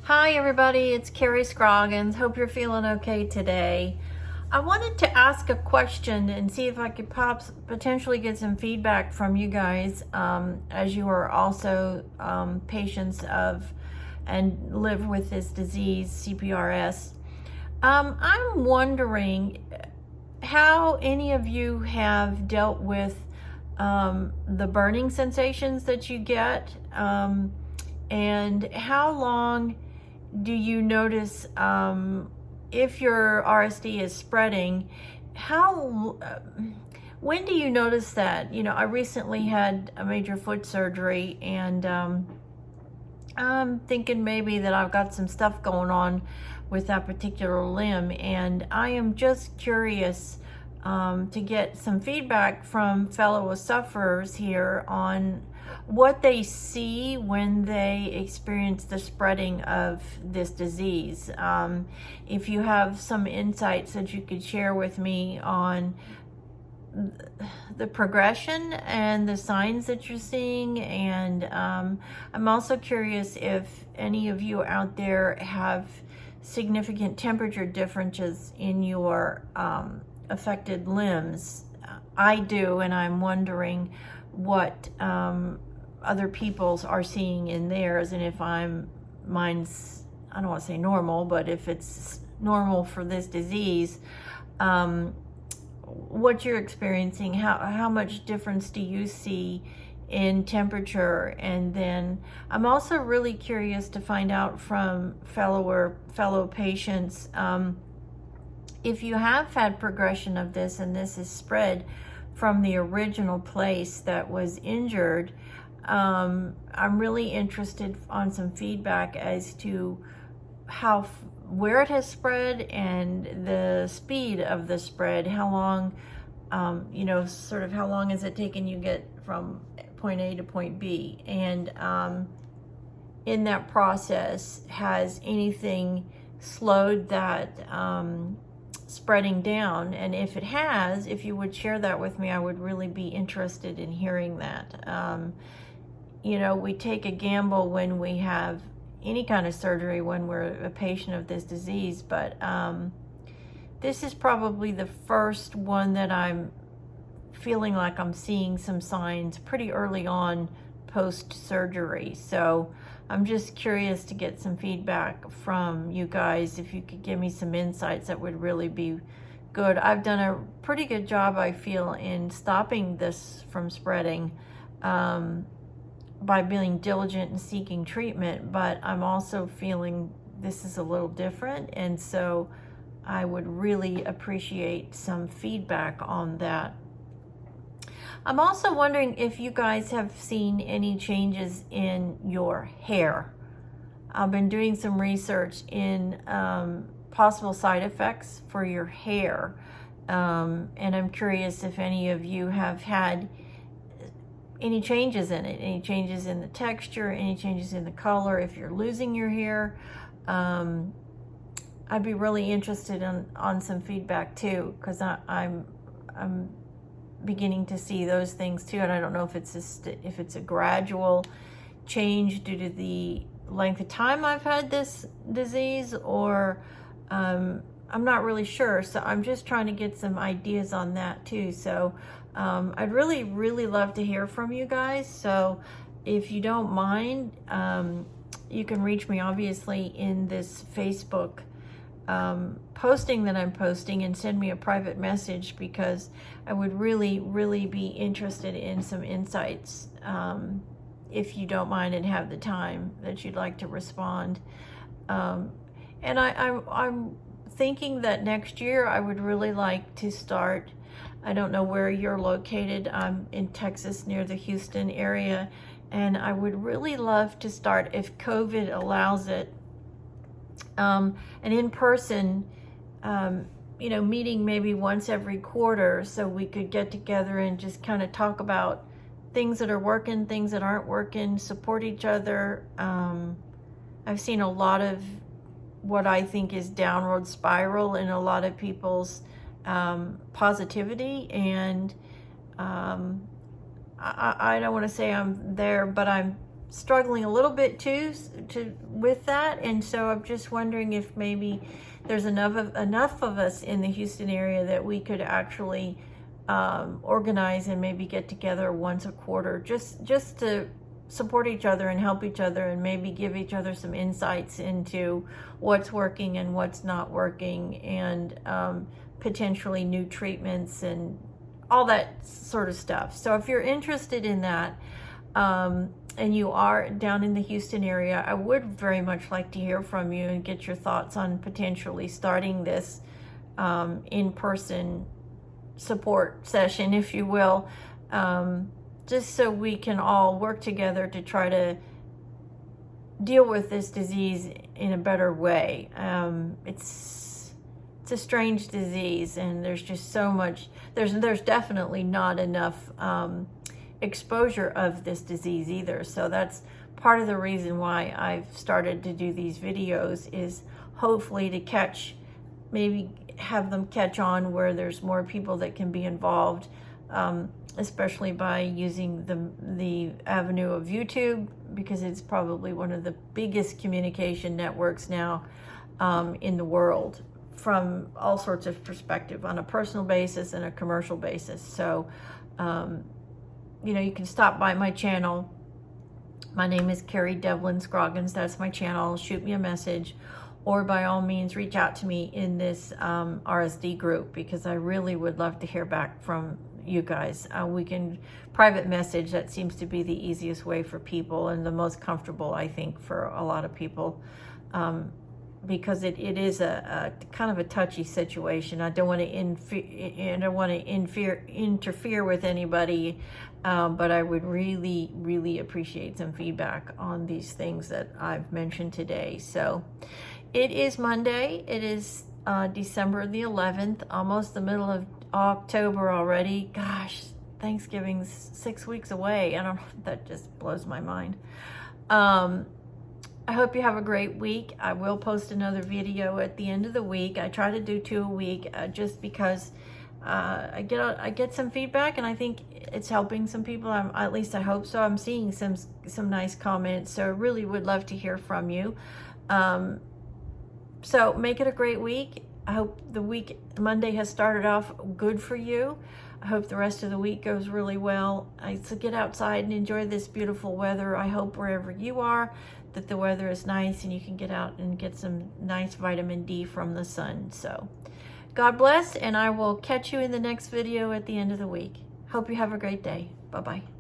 Hi everybody, it's Carrie Scroggins. Hope you're feeling okay today. I wanted to ask a question and see if I could potentially get some feedback from you guys, as you are also patients of and live with this disease, CPRS. I'm wondering how any of you have dealt with the burning sensations that you get, and how long do you notice, if your RSD is spreading, when do you notice that? I recently had a major foot surgery, and I'm thinking maybe that I've got some stuff going on with that particular limb, and I am just curious to get some feedback from fellow sufferers here on what they see when they experience the spreading of this disease. If you have some insights that you could share with me on the progression and the signs that you're seeing, and I'm also curious if any of you out there have significant temperature differences in your affected limbs. I do, and I'm wondering what other people's are seeing in theirs, and if mine's, I don't want to say normal, but if it's normal for this disease, what you're experiencing, how much difference do you see in temperature? And then I'm also really curious to find out from fellow patients, if you have had progression of this and this is spread from the original place that was injured. I'm really interested on some feedback as to where it has spread and the speed of the spread. How long, sort of how long has it taken you get from point A to point B? And in that process, has anything slowed that spreading down? And if it has, if you would share that with me, I would really be interested in hearing that. We take a gamble when we have any kind of surgery when we're a patient of this disease, but this is probably the first one that I'm feeling like I'm seeing some signs pretty early on post-surgery. So I'm just curious to get some feedback from you guys. If you could give me some insights, that would really be good. I've done a pretty good job, I feel, in stopping this from spreading by being diligent and seeking treatment, but I'm also feeling this is a little different, and so I would really appreciate some feedback on that. I'm also wondering if you guys have seen any changes in your hair. I've been doing some research in possible side effects for your hair, and I'm curious if any of you have had any changes in it, any changes in the texture, any changes in the color, if you're losing your hair. I'd be really interested on some feedback too, because I'm beginning to see those things too, and I don't know if it's a gradual change due to the length of time I've had this disease, or I'm not really sure. So I'm just trying to get some ideas on that too. So I'd really, really love to hear from you guys. So if you don't mind, you can reach me obviously in this Facebook posting that I'm posting, and send me a private message, because I would really, really be interested in some insights, if you don't mind and have the time that you'd like to respond. And I'm thinking that next year I would really like to start. I don't know where you're located. I'm in Texas, near the Houston area, and I would really love to start, if COVID allows it, an in-person meeting maybe once every quarter, so we could get together and just kind of talk about things that are working, things that aren't working, support each other. I've seen a lot of what I think is downward spiral in a lot of people's positivity, and I don't want to say I'm there, but I'm struggling a little bit too with that, and so I'm just wondering if maybe there's enough of us in the Houston area that we could actually organize and maybe get together once a quarter, just to support each other and help each other, and maybe give each other some insights into what's working and what's not working, and potentially new treatments and all that sort of stuff. So if you're interested in that, and you are down in the Houston area, I would very much like to hear from you and get your thoughts on potentially starting this in-person support session, if you will, just so we can all work together to try to deal with this disease in a better way. It's a strange disease, and there's just so much, there's definitely not enough exposure of this disease either. So that's part of the reason why I've started to do these videos, is hopefully to maybe have them catch on where there's more people that can be involved, especially by using the avenue of YouTube, because it's probably one of the biggest communication networks now in the world, from all sorts of perspective, on a personal basis and a commercial basis. So you know, you can stop by my channel. My name is Carrie Devlin Scroggins. That's my channel. Shoot me a message, or by all means reach out to me in this RSD group, because I really would love to hear back from you guys. We can private message. That seems to be the easiest way for people, and the most comfortable, I think, for a lot of people, because it is a kind of a touchy situation. I don't want to interfere with anybody, but I would really appreciate some feedback on these things that I've mentioned today. So it is Monday. It is December the 11th, almost the middle of October already. Gosh, Thanksgiving's 6 weeks away. I don't know, that just blows my mind. I hope you have a great week. I will post another video at the end of the week. I try to do 2 a week, just because I get some feedback, and I think it's helping some people. At least I hope so. I'm seeing some nice comments, so I really would love to hear from you. So make it a great week. I hope Monday has started off good for you. I hope the rest of the week goes really well. So get outside and enjoy this beautiful weather. I hope wherever you are that the weather is nice and you can get out and get some nice vitamin D from the sun. So God bless, and I will catch you in the next video at the end of the week. Hope you have a great day. Bye-bye.